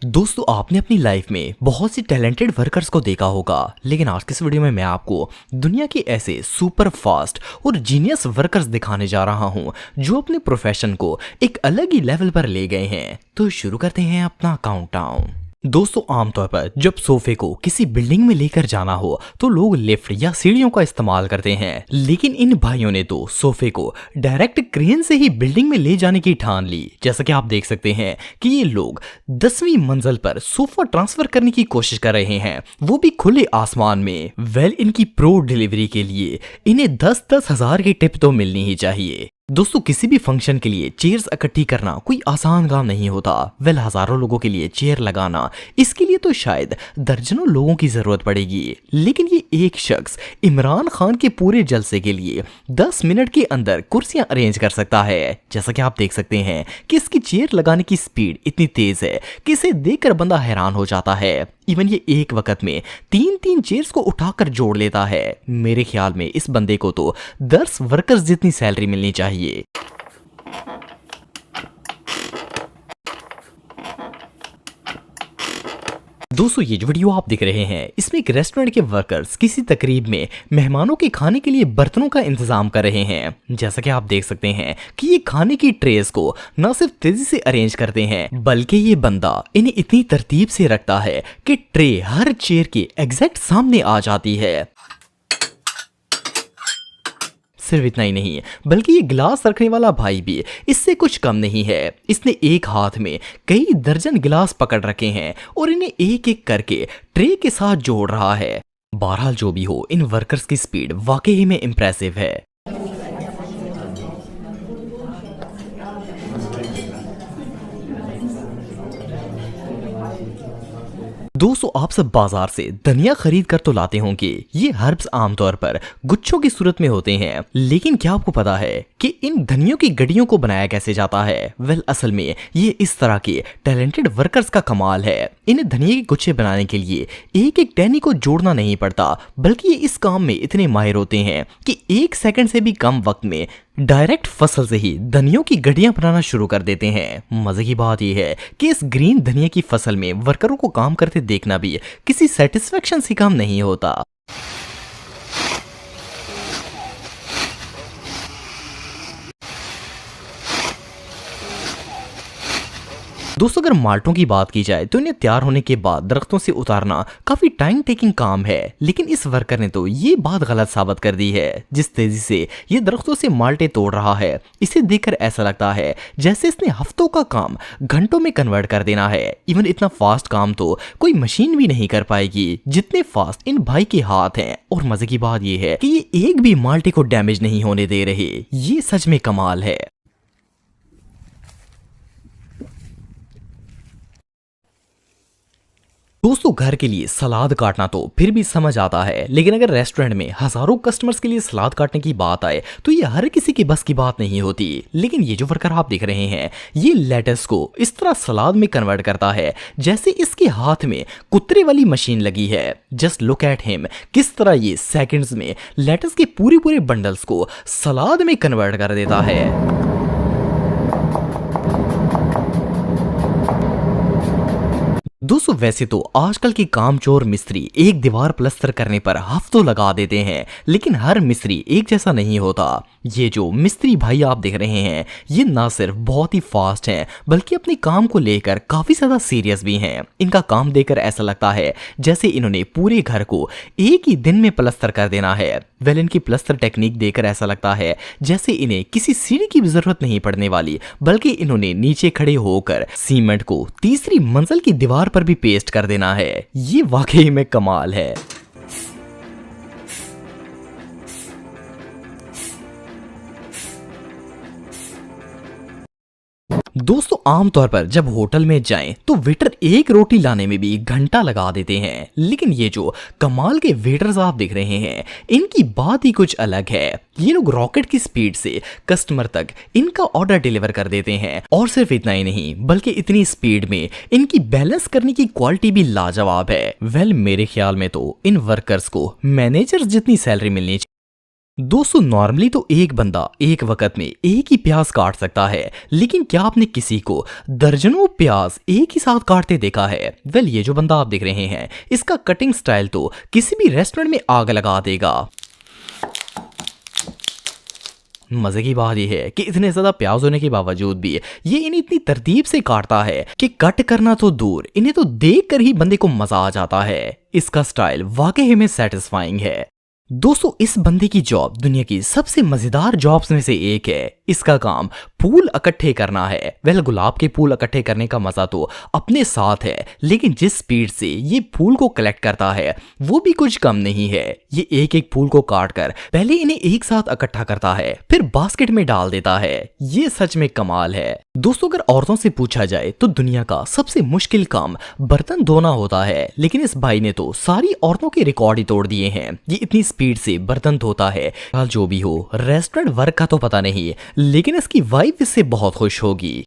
दोस्तों आपने अपनी लाइफ में बहुत सी टैलेंटेड वर्कर्स को देखा होगा, लेकिन आज के इस वीडियो में मैं आपको दुनिया के ऐसे सुपर फास्ट और जीनियस वर्कर्स दिखाने जा रहा हूं जो अपने प्रोफेशन को एक अलग ही लेवल पर ले गए हैं। तो शुरू करते हैं अपना काउंटडाउन। दोस्तों आमतौर पर जब सोफे को किसी बिल्डिंग में लेकर जाना हो तो लोग लिफ्ट या सीढ़ियों का इस्तेमाल करते हैं, लेकिन इन भाइयों ने तो सोफे को डायरेक्ट क्रेन से ही बिल्डिंग में ले जाने की ठान ली। जैसा कि आप देख सकते हैं कि ये लोग 10वीं मंजिल पर सोफा ट्रांसफर करने की कोशिश कर रहे हैं, वो भी खुले आसमान में। इनकी प्रो डिलीवरी के लिए इन्हें 10-10 हजार की टिप तो मिलनी ही चाहिए। दोस्तों किसी भी फंक्शन के लिए चेयर्स इकट्ठी करना कोई आसान काम नहीं होता। हजारों लोगों के लिए चेयर लगाना, इसके लिए तो शायद दर्जनों लोगों की जरूरत पड़ेगी, लेकिन ये एक शख्स इमरान खान के पूरे जलसे के लिए 10 मिनट के अंदर कुर्सियां अरेंज कर सकता है। जैसा कि आप देख सकते हैं कि इसकी चेयर लगाने की स्पीड इतनी तेज है कि इसे देखकर बंदा हैरान हो जाता है। इवन ये एक वक्त में 3-3 चेयर्स को उठाकर जोड़ लेता है। मेरे ख्याल में इस बंदे को तो 10 वर्कर्स जितनी सैलरी मिलनी चाहिए। दोस्तों ये जो वीडियो आप देख रहे हैं इसमें एक रेस्टोरेंट के वर्कर्स किसी तकरीब में मेहमानों के खाने के लिए बर्तनों का इंतजाम कर रहे हैं। जैसा कि आप देख सकते हैं कि ये खाने की ट्रेस को न सिर्फ तेजी से अरेंज करते हैं, बल्कि ये बंदा इन्हें इतनी तरतीब से रखता है कि ट्रे हर चेयर के एग्जैक्ट सामने आ जाती है। सिर्फ इतना ही नहीं, बल्कि ये गिलास रखने वाला भाई भी इससे कुछ कम नहीं है। इसने एक हाथ में कई दर्जन गिलास पकड़ रखे हैं और इन्हें एक एक करके ट्रे के साथ जोड़ रहा है। बहरहाल जो भी हो, इन वर्कर्स की स्पीड वाकई में इंप्रेसिव है। दोस्तों आप सब बाजार से धनिया खरीद कर तो लाते होंगे। ये हर्ब्स आमतौर पर गुच्छों की सूरत में होते हैं, लेकिन क्या आपको पता है कि इन धनियों की गड्डियों को बनाया कैसे जाता है? असल में ये इस तरह के टैलेंटेड वर्कर्स का कमाल है। इन धनिया के गुच्छे बनाने के लिए एक एक टहनी को जोड़ना नहीं पड़ता, बल्कि ये इस काम में इतने माहिर होते हैं कि 1 सेकंड से भी कम वक्त में डायरेक्ट फसल से ही धनियों की गड्डियां बनाना शुरू कर देते हैं। मजे की बात यह है कि इस ग्रीन धनिया की फसल में वर्करों को काम करते देखना भी किसी सेटिस्फेक्शन से कम नहीं होता। दोस्तों अगर माल्टों की बात की जाए तो इन्हें तैयार होने के बाद दरख्तों से उतारना काफी टाइम टेकिंग काम है, लेकिन इस वर्कर ने तो ये बात गलत साबित कर दी है। जिस तेजी से ये दरख्तों से माल्टे तोड़ रहा है, इसे देखकर ऐसा लगता है जैसे इसने हफ्तों का काम घंटों में कन्वर्ट कर देना है। इवन इतना फास्ट काम तो कोई मशीन भी नहीं कर पाएगी जितने फास्ट इन भाई के हाथ हैं। और मजे की बात यह है कि ये एक भी माल्टे को डैमेज नहीं होने दे रहे। ये सच में कमाल है। दोस्तों घर के लिए सलाद काटना तो फिर भी समझ आता है, लेकिन अगर रेस्टोरेंट में हजारों कस्टमर्स के लिए सलाद काटने की बात आए तो ये हर किसी के बस की बात नहीं होती। लेकिन ये जो वर्कर आप देख रहे हैं ये लेटस को इस तरह सलाद में कन्वर्ट करता है जैसे इसके हाथ में कुतरे वाली मशीन लगी है। जस्ट लुक एट हिम, किस तरह ये सेकंड्स में लेटस के पूरे पूरे बंडल्स को सलाद में कन्वर्ट कर देता है। दोस्तों वैसे तो आजकल के कामचोर मिस्त्री एक दीवार प्लस्तर करने पर हफ्तों लगा देते हैं, लेकिन हर मिस्त्री एक जैसा नहीं होता। ये जो मिस्त्री भाई आप देख रहे हैं ये ना सिर्फ बहुत ही फास्ट हैं, बल्कि अपने काम को लेकर काफी ज्यादा सीरियस भी हैं। इनका काम देखकर ऐसा लगता है जैसे इन्होंने पूरे घर को एक ही दिन में प्लस्तर कर देना है। इनकी प्लस्तर टेक्निक देखकर ऐसा लगता है जैसे इन्हें किसी सीढ़ी की भी जरूरत नहीं पड़ने वाली, बल्कि इन्होंने नीचे खड़े होकर सीमेंट को तीसरी मंजिल की दीवार पर भी पेस्ट कर देना है। ये वाकई में कमाल है। दोस्तों आमतौर पर जब होटल में जाएं तो वेटर एक रोटी लाने में भी घंटा लगा देते हैं, लेकिन ये जो कमाल के वेटर्स आप देख रहे हैं इनकी बात ही कुछ अलग है। ये लोग रॉकेट की स्पीड से कस्टमर तक इनका ऑर्डर डिलीवर कर देते हैं। और सिर्फ इतना ही नहीं, बल्कि इतनी स्पीड में इनकी बैलेंस करने की क्वालिटी भी लाजवाब है। मेरे ख्याल में तो इन वर्कर्स को मैनेजर्स जितनी सैलरी मिलनी चाहिए। दोस्तों नॉर्मली तो एक बंदा एक वक्त में एक ही प्याज काट सकता है, लेकिन क्या आपने किसी को दर्जनों प्याज एक ही साथ काटते देखा है? वेल ये जो बंदा आप देख रहे हैं, इसका कटिंग स्टाइल तो किसी भी रेस्टोरेंट में आग लगा देगा। मजे की बात यह है कि इतने ज्यादा प्याज होने के बावजूद भी ये इन्हें इतनी तरतीब से काटता है कि कट करना तो दूर, इन्हें तो देख कर ही बंदे को मजा आ जाता है। इसका स्टाइल वाकई में सेटिस्फाइंग है। दोस्तों इस बंदे की जॉब दुनिया की सबसे मजेदार जॉब्स में से एक है। इसका काम फूल इकट्ठे करना है। वेल गुलाब के फूल इकट्ठे करने का मजा तो अपने साथ है, लेकिन जिस स्पीड से ये फूल को कलेक्ट करता है वो भी कुछ कम नहीं है। ये एक एक फूल को काट कर पहले इन्हें एक साथ इकट्ठा करता है, फिर बास्केट में डाल देता है। ये सच में कमाल है। दोस्तों अगर औरतों से पूछा जाए तो दुनिया का सबसे मुश्किल काम बर्तन धोना होता है, लेकिन इस भाई ने तो सारी औरतों के रिकॉर्ड ही तोड़ दिए हैं। ये इतनी स्पीड से बर्तन धोता है। जो भी हो, रेस्टोरेंट वर्क का तो पता नहीं, लेकिन इसकी वाइफ इससे बहुत खुश होगी।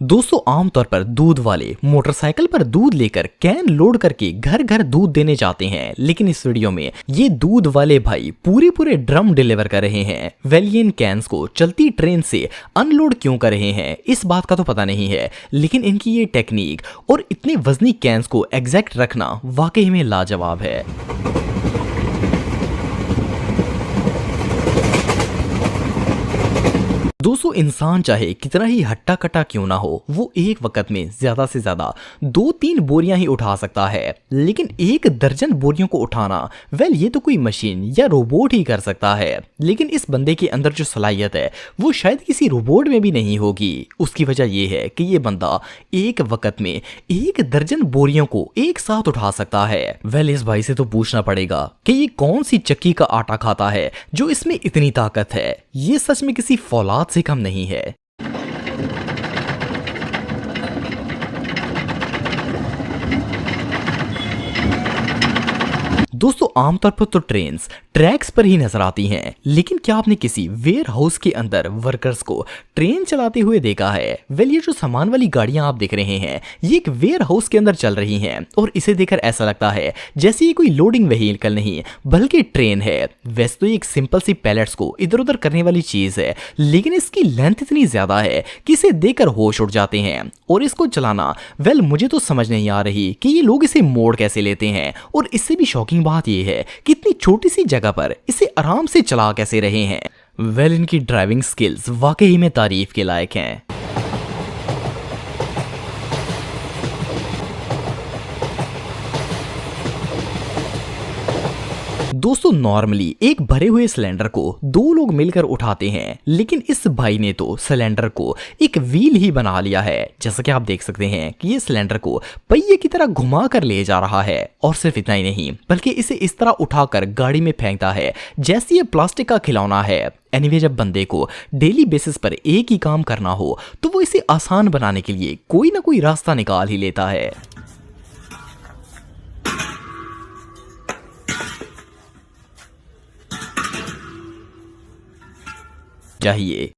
दोस्तों आमतौर पर दूध वाले मोटरसाइकिल पर दूध लेकर कैन लोड करके घर घर दूध देने जाते हैं, लेकिन इस वीडियो में ये दूध वाले भाई पूरे ड्रम डिलीवर कर रहे हैं। वेल ये इन कैंस को चलती ट्रेन से अनलोड क्यों कर रहे हैं इस बात का तो पता नहीं है, लेकिन इनकी ये टेक्निक और इतने वजनी कैंस को एग्जैक्ट रखना वाकई में लाजवाब है। दोस्तों इंसान चाहे कितना ही हट्टा कट्टा क्यों ना हो, वो एक वक्त में ज्यादा से ज्यादा 2-3 बोरियां ही उठा सकता है, लेकिन 1 दर्जन बोरियों को उठाना वेल ये तो कोई मशीन या रोबोट ही कर सकता है। लेकिन इस बंदे के अंदर जो सलाहियत है वो शायद किसी रोबोट में भी नहीं होगी। उसकी वजह ये है कि ये बंदा एक वक्त में 1 दर्जन बोरियों को एक साथ उठा सकता है। वेल इस भाई से तो पूछना पड़ेगा कि ये कौन सी चक्की का आटा खाता है जो इसमें इतनी ताकत है। ये सच में किसी फौलाद से कम नहीं है। दोस्तों आमतौर पर तो ट्रेन्स ट्रैक्स पर ही नजर आती हैं, लेकिन क्या आपने किसी वेयर हाउस के अंदर वर्कर्स को ट्रेन चलाते हुए देखा है? वेल ये जो सामान वाली गाड़ियां आप देख रहे हैं ये एक वेयर हाउस के अंदर चल रही हैं, और इसे देखकर ऐसा लगता है जैसे ये कोई लोडिंग व्हीकल नहीं बल्कि ट्रेन है। वैसे तो ये एक सिंपल सी पैलेट्स को इधर उधर करने वाली चीज है, लेकिन इसकी लेंथ इतनी ज्यादा है कि इसे देखकर होश उड़ जाते हैं। और इसको चलाना वेल मुझे तो समझ नहीं आ रही कि ये लोग इसे मोड़ कैसे लेते हैं, और इससे भी शॉकिंग बात यह है कि इतनी छोटी सी जगह पर इसे आराम से चला कैसे रहे हैं। वेल इनकी ड्राइविंग स्किल्स वाकई में तारीफ के लायक हैं। दोस्तों नॉर्मली एक भरे हुए सिलेंडर को 2 लोग मिलकर उठाते हैं, लेकिन इस भाई ने तो सिलेंडर को एक व्हील ही बना लिया है। जैसा कि आप देख सकते हैं कि ये सिलेंडर को पहिए की तरह घुमा कर ले जा रहा है, और सिर्फ इतना ही नहीं बल्कि इसे इस तरह उठाकर गाड़ी में फेंकता है जैसे ये प्लास्टिक का खिलौना है। एनीवे जब बंदे को डेली बेसिस पर एक ही काम करना हो तो वो इसे आसान बनाने के लिए कोई ना कोई रास्ता निकाल ही लेता है। चाहिए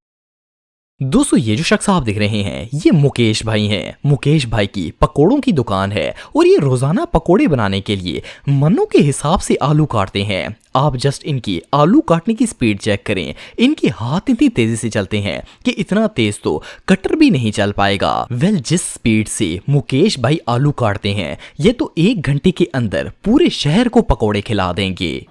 दोस्तों ये जो शख्स आप देख रहे हैं ये मुकेश भाई हैं। मुकेश भाई की पकोड़ों की दुकान है, और ये रोजाना पकोड़े बनाने के लिए मन्नों के हिसाब से आलू काटते हैं। आप जस्ट इनकी आलू काटने की स्पीड चेक करें। इनके हाथ इतनी तेजी से चलते हैं कि इतना तेज तो कटर भी नहीं चल पाएगा। वेल जिस स्पीड से मुकेश भाई आलू काटते हैं ये तो 1 घंटे के अंदर पूरे शहर को पकोड़े खिला देंगे।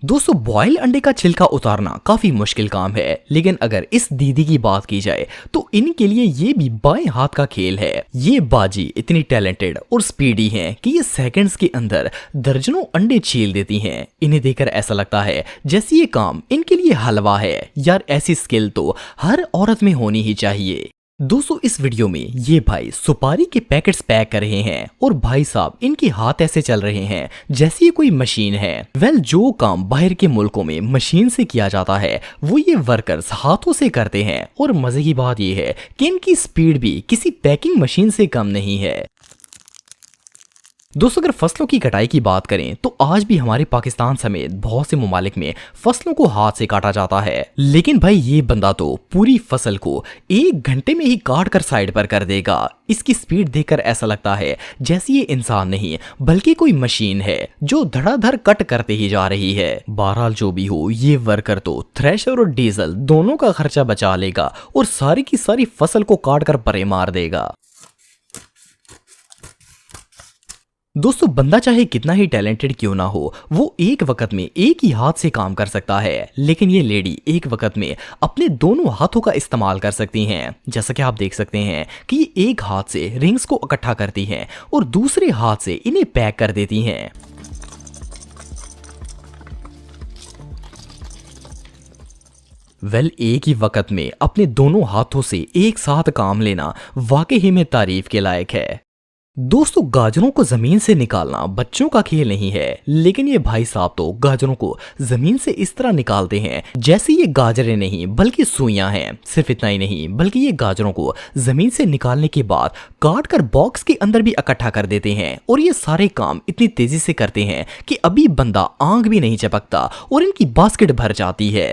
दोस्तों बॉयल अंडे का छिलका उतारना काफी मुश्किल काम है, लेकिन अगर इस दीदी की बात की जाए तो इनके लिए ये भी बाएं हाथ का खेल है। ये बाजी इतनी टैलेंटेड और स्पीडी हैं कि ये सेकंड्स के अंदर दर्जनों अंडे छील देती हैं। इन्हें देखकर ऐसा लगता है जैसे ये काम इनके लिए हलवा है। यार ऐसी स्किल तो हर औरत में होनी ही चाहिए। दोस्तों इस वीडियो में ये भाई सुपारी के पैकेट्स पैक कर रहे हैं, और भाई साहब इनके हाथ ऐसे चल रहे हैं जैसे ये कोई मशीन है। वेल जो काम बाहर के मुल्कों में मशीन से किया जाता है वो ये वर्कर्स हाथों से करते हैं, और मजे की बात ये है कि इनकी स्पीड भी किसी पैकिंग मशीन से कम नहीं है। दोस्तों अगर फसलों की कटाई की बात करें तो आज भी हमारे पाकिस्तान समेत बहुत से ममालिक में फसलों को हाथ से काटा जाता है, लेकिन भाई ये बंदा तो पूरी फसल को 1 घंटे में ही काट कर साइड पर कर देगा। इसकी स्पीड देखकर ऐसा लगता है जैसे ये इंसान नहीं बल्कि कोई मशीन है जो धड़ाधड़ कट करते ही जा रही है। बहरहाल जो भी हो, ये वर्कर तो थ्रेशर और डीजल दोनों का खर्चा बचा लेगा और सारी की सारी फसल को काट कर परे मार देगा। दोस्तों बंदा चाहे कितना ही टैलेंटेड क्यों ना हो, वो एक वक्त में एक ही हाथ से काम कर सकता है, लेकिन ये लेडी एक वक्त में अपने दोनों हाथों का इस्तेमाल कर सकती हैं। जैसा कि आप देख सकते हैं कि ये एक हाथ से रिंग्स को इकट्ठा करती हैं और दूसरे हाथ से इन्हें पैक कर देती हैं। एक ही वक्त में अपने दोनों हाथों से एक साथ काम लेना वाकई ही में तारीफ के लायक है। दोस्तों गाजरों को जमीन से निकालना बच्चों का खेल नहीं है, लेकिन ये भाई साहब तो गाजरों को जमीन से इस तरह निकालते हैं जैसे ये गाजरें नहीं बल्कि सुइयां हैं। सिर्फ इतना ही नहीं बल्कि ये गाजरों को जमीन से निकालने के बाद काट कर बॉक्स के अंदर भी इकट्ठा कर देते हैं और ये सारे काम इतनी तेजी से करते हैं कि अभी बंदा आंख भी नहीं झपकता और इनकी बास्केट भर जाती है।